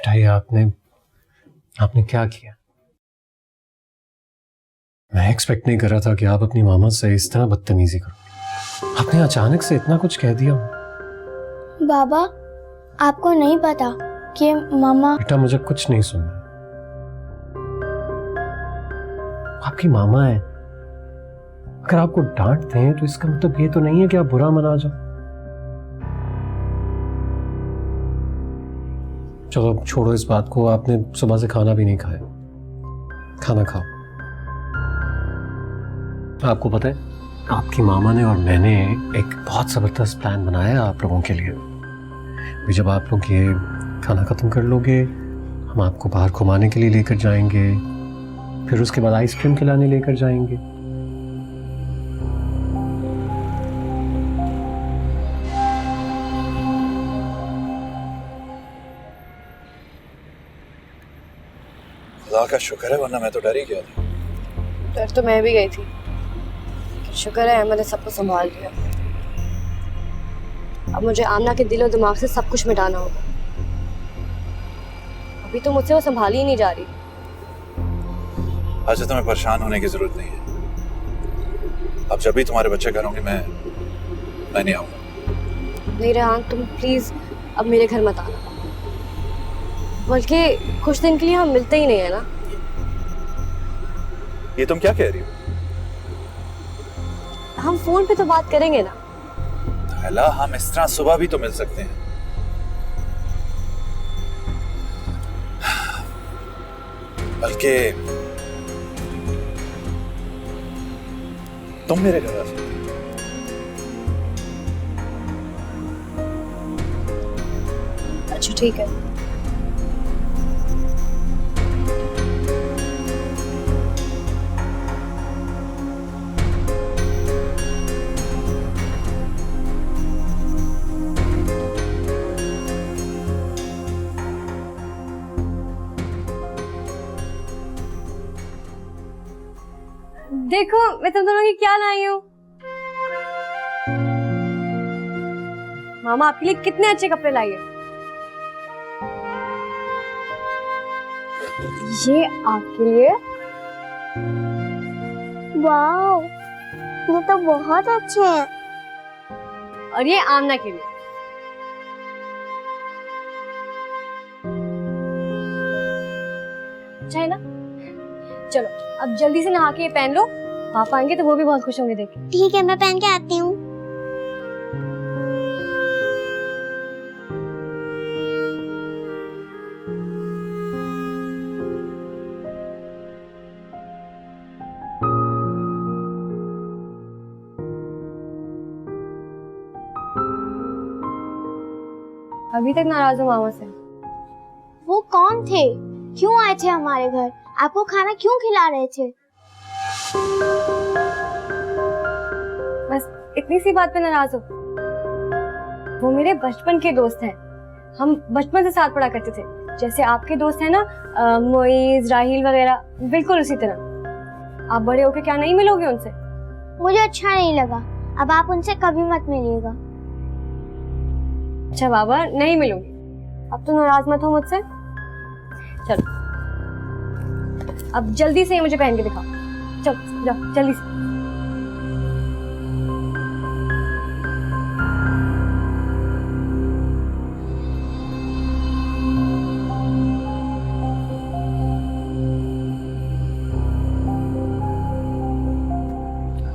बेटा ये आपने क्या किया? मैं एक्सपेक्ट नहीं कर रहा था कि आप अपनी मामा से इस तरह बदतमीजी करो। आपने अचानक से इतना कुछ कह दिया। बाबा आपको नहीं पता कि मामा। बेटा मुझे कुछ नहीं सुनना। आपकी मामा है, अगर आपको डांटते हैं तो इसका मतलब ये तो नहीं है कि आप बुरा मना जाओ। चलो अब छोड़ो इस बात को। आपने सुबह से खाना भी नहीं खाया, खाना खाओ। आपको पता है आपकी मामा ने और मैंने एक बहुत जबरदस्त प्लान बनाया है आप लोगों के लिए। भी जब आप लोग ये खाना खत्म कर लोगे हम आपको बाहर घुमाने के लिए लेकर जाएंगे, फिर उसके बाद आइसक्रीम खिलाने लेकर जाएंगे। खुदा का शुक्र है, वरना मैं तो डर ही गया था। डर तो मैं भी गई थी, शुक्र है अहमद ने सबको संभाल लिया। अब मुझे आमना के दिलो दिमाग से सब कुछ मिटाना होगा। अभी तो मुझसे वो संभाली ही नहीं जा रही। अच्छा तुम्हें परेशान होने की जरूरत नहीं है। अब जब भी तुम्हारे बच्चे करोगे मैं नहीं आऊंगा। नहीं रेहान तुम प्लीज अब मेरे घर मत आना, बल्कि कुछ दिन के लिए हम मिलते ही नहीं है ना। ये तुम क्या कह रही हो? हम फोन पे तो बात करेंगे ना। हला हम इस तरह सुबह भी तो मिल सकते हैं। बल्कि तुम मेरे घर आ सकते हो। अच्छा ठीक है। देखो मैं तुम दोनों की क्या लाई हूँ। मामा आपके लिए कितने अच्छे कपड़े लाई है। ये आपके लिए। वाओ ये तो बहुत अच्छे हैं। और ये आमना के लिए। अच्छा है ना। चलो अब जल्दी से नहा के ये पहन लो, पापा आएंगे तो वो भी बहुत खुश होंगे देख के। ठीक है मैं पहन के आती हूँ। अभी तक नाराज हूँ मामा से। वो कौन थे, क्यों आए थे हमारे घर, आपको खाना क्यों खिला रहे थे? बस इतनी सी बात पे नाराज हो। वो मेरे बचपन के दोस्त हैं, हम बचपन से साथ पढ़ा करते थे। जैसे आपके दोस्त हैं ना मोइज राहिल वगैरह, बिल्कुल उसी तरह। आप बड़े होके क्या नहीं मिलोगे उनसे? मुझे अच्छा नहीं लगा, अब आप उनसे कभी मत मिलिएगा। अच्छा बाबा नहीं मिलूंगी, अब तो नाराज मत हो मुझसे। चलो अब जल्दी से मुझे पहन के दिखाओ। चलो जाओ जल्दी से।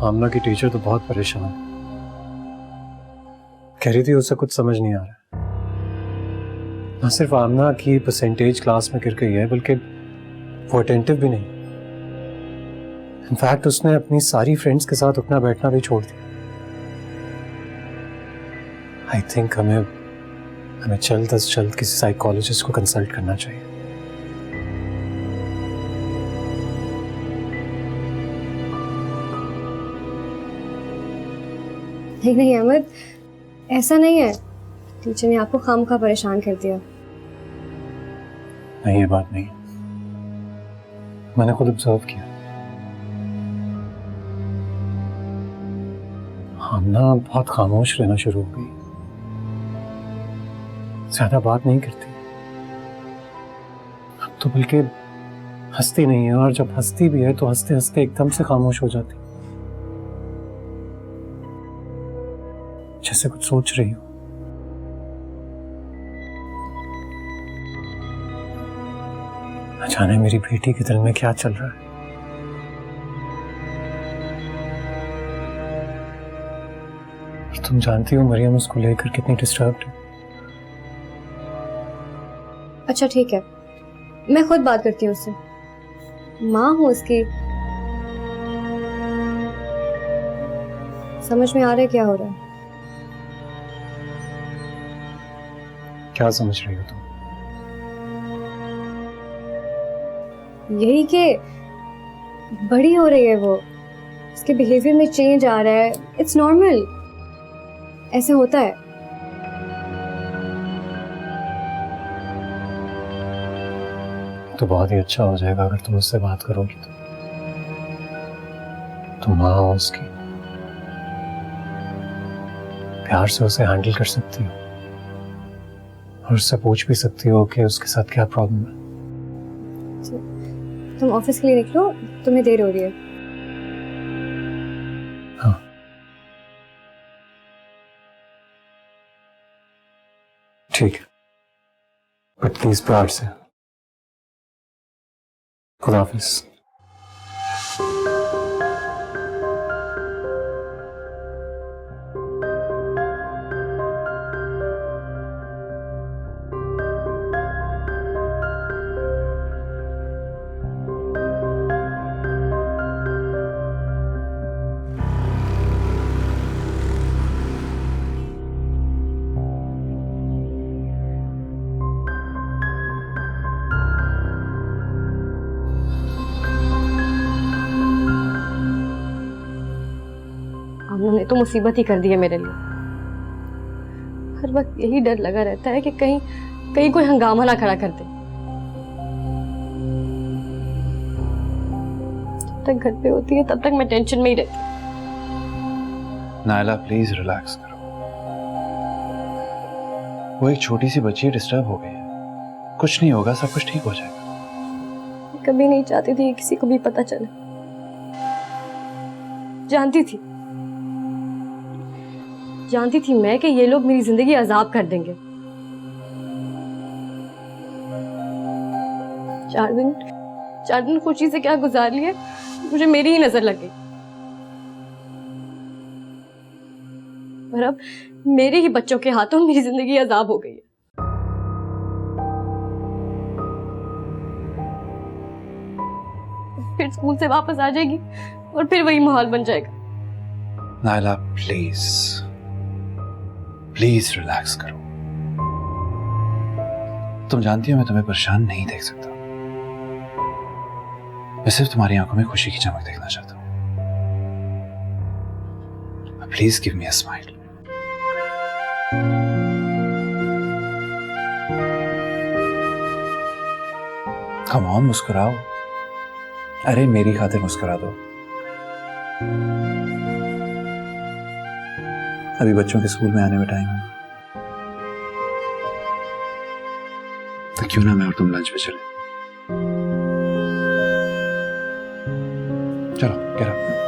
आमना की टीचर तो बहुत परेशान है, कह रही थी उसे कुछ समझ नहीं आ रहा। ना सिर्फ आमना की परसेंटेज क्लास में गिर गई है, बल्कि वो अटेंटिव भी नहीं। इनफैक्ट उसने अपनी सारी फ्रेंड्स के साथ उठना बैठना भी छोड़ दिया। आई थिंक हमें जल्द अज जल्द किसी साइकोलॉजिस्ट को कंसल्ट करना चाहिए। नहीं अहमद, ऐसा नहीं है। टीचर ने आपको खामखा परेशान कर दिया। नहीं ये बात नहीं, मैंने खुद ऑब्जर्व किया। आमना बहुत खामोश रहना शुरू हो गई, ज्यादा बात नहीं करती। तो बल्कि हंसती नहीं है, और जब हंसती भी है तो हंसते हंसते एकदम से खामोश हो जाती, जैसे कुछ सोच रही हो। न जाने मेरी बेटी के दिल में क्या चल रहा है। और तुम जानती हो मरियम उसको लेकर कितनी डिस्टर्ब्ड है। अच्छा ठीक है, मैं खुद बात करती हूँ उससे, माँ हूँ उसकी। समझ में आ रहा है क्या हो रहा है? क्या समझ रही हो तुम? यही कि बड़ी हो रही है वो, उसके बिहेवियर में चेंज आ रहा है। इट्स नॉर्मल, ऐसे होता है। तो बहुत ही अच्छा हो जाएगा अगर तुम उससे बात करोगी तो। तुम माँ हो उसकी, प्यार से उसे हैंडल कर सकती हो और उससे पूछ भी सकती हो कि उसके साथ क्या प्रॉब्लम है। तुम ऑफिस के लिए निकलो, तुम्हें देर हो रही है। हाँ, ठीक है, बट प्लीज प्यार से। खुदा हाफिज। उन्होंने तो मुसीबत ही कर दी है मेरे लिए। हर वक्त यही डर लगा रहता है कि कहीं कहीं कोई हंगामा ना खड़ा कर दे। जब तक घर पे होती है तब तक मैं टेंशन में ही रहती हूँ। नायला प्लीज रिलैक्स करो। वो एक छोटी सी बच्ची डिस्टर्ब हो गई है, कुछ नहीं होगा, सब कुछ ठीक हो जाएगा। मैं कभी नहीं चाहती थी कि किसी को भी पता चले। जानती थी मैं कि ये लोग मेरी जिंदगी अजाब कर देंगे। 4 दिन खुशी से क्या गुजार लिए, मुझे मेरी ही नजर लग गई। और अब मेरे ही बच्चों के हाथों मेरी जिंदगी अजाब हो गई है। फिर स्कूल से वापस आ जाएगी और फिर वही माहौल बन जाएगा। नायला प्लीज प्लीज रिलैक्स करो। तुम जानती हो मैं तुम्हें परेशान नहीं देख सकता। मैं सिर्फ तुम्हारी आंखों में खुशी की चमक देखना चाहता हूं। Please give me a smile. Come on, मुस्कुराओ। अरे मेरी खातिर मुस्कुरा दो। अभी बच्चों के स्कूल में आने में टाइम है, तो क्यों ना मैं और तुम लंच पे चले। चलो, get up।